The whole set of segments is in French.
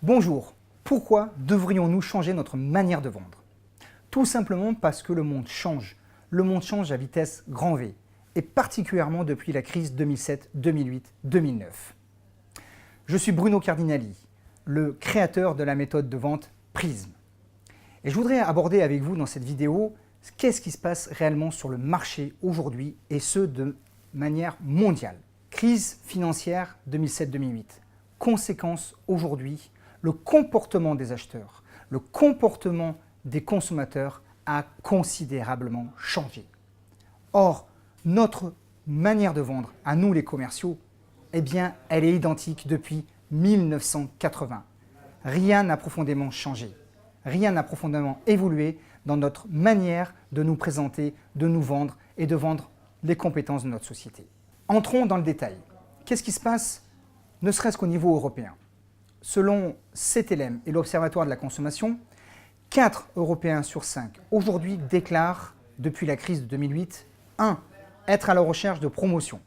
Bonjour, pourquoi devrions-nous changer notre manière de vendre? Tout simplement parce que le monde change. Le monde change à vitesse grand V, et particulièrement depuis la crise 2007, 2008, 2009. Je suis Bruno Cardinali, le créateur de la méthode de vente Prism. Et je voudrais aborder avec vous dans cette vidéo qu'est-ce qui se passe réellement sur le marché aujourd'hui, et ce de manière mondiale. Crise financière 2007-2008. Conséquence aujourd'hui, le comportement des acheteurs, le comportement des consommateurs a considérablement changé. Or, notre manière de vendre, à nous les commerciaux, eh bien, elle est identique depuis 1980. Rien n'a profondément changé. Rien n'a profondément évolué dans notre manière de nous présenter, de nous vendre et de vendre les compétences de notre société. Entrons dans le détail. Qu'est-ce qui se passe, ne serait-ce qu'au niveau européen? Selon CTLM et l'Observatoire de la consommation, 4 Européens sur 5 aujourd'hui déclarent, depuis la crise de 2008, 1. Être à la recherche de promotion.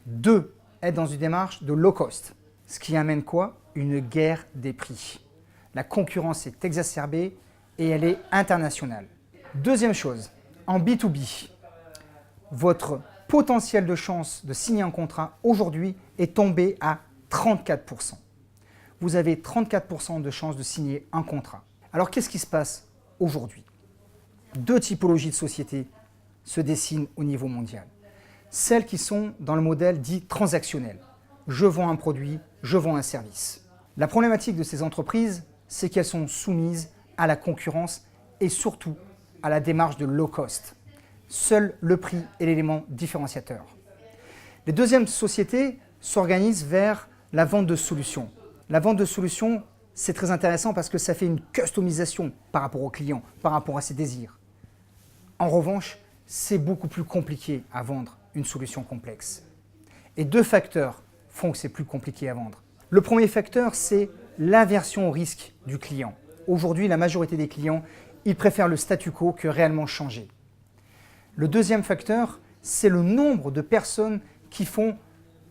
2. Être dans une démarche de low cost. Ce qui amène quoi? Une guerre des prix. La concurrence est exacerbée et elle est internationale. Deuxième chose, en B2B, votre potentiel de chance de signer un contrat aujourd'hui est tombé à 34%. Vous avez 34% de chance de signer un contrat. Alors qu'est-ce qui se passe aujourd'hui? Deux typologies de sociétés se dessinent au niveau mondial. Celles qui sont dans le modèle dit transactionnel. Je vends un produit, je vends un service. La problématique de ces entreprises, c'est qu'elles sont soumises à la concurrence et surtout à la démarche de low cost. Seul le prix est l'élément différenciateur. Les deuxièmes sociétés s'organisent vers la vente de solutions. La vente de solutions, c'est très intéressant parce que ça fait une customisation par rapport au client, par rapport à ses désirs. En revanche, c'est beaucoup plus compliqué à vendre une solution complexe. Et deux facteurs font que c'est plus compliqué à vendre. Le premier facteur, c'est l'aversion au risque du client. Aujourd'hui, la majorité des clients, ils préfèrent le statu quo que réellement changer. Le deuxième facteur, c'est le nombre de personnes qui font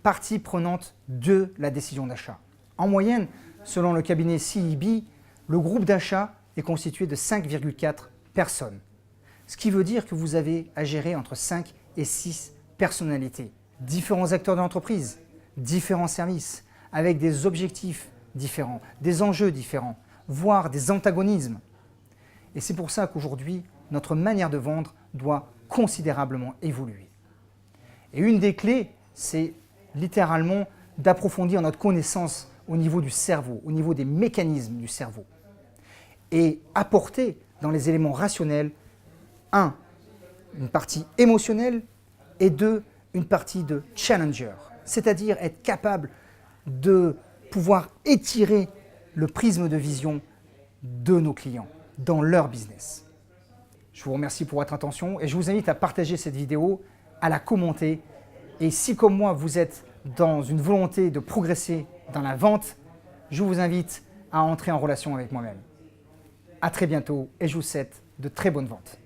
partie prenante de la décision d'achat. En moyenne, selon le cabinet CIB, le groupe d'achat est constitué de 5,4 personnes. Ce qui veut dire que vous avez à gérer entre 5 et 6 personnalités. Différents acteurs de l'entreprise, différents services, avec des objectifs différents, des enjeux différents, voire des antagonismes. Et c'est pour ça qu'aujourd'hui, notre manière de vendre doit considérablement évoluer. Et une des clés, c'est littéralement d'approfondir notre connaissance au niveau du cerveau, au niveau des mécanismes du cerveau. Et apporter dans les éléments rationnels, 1. Une partie émotionnelle et 2. Une partie de challenger, c'est-à-dire être capable de pouvoir étirer le prisme de vision de nos clients dans leur business. Je vous remercie pour votre attention et je vous invite à partager cette vidéo, à la commenter. Et si comme moi, vous êtes dans une volonté de progresser dans la vente, je vous invite à entrer en relation avec moi-même. À très bientôt et je vous souhaite de très bonnes ventes.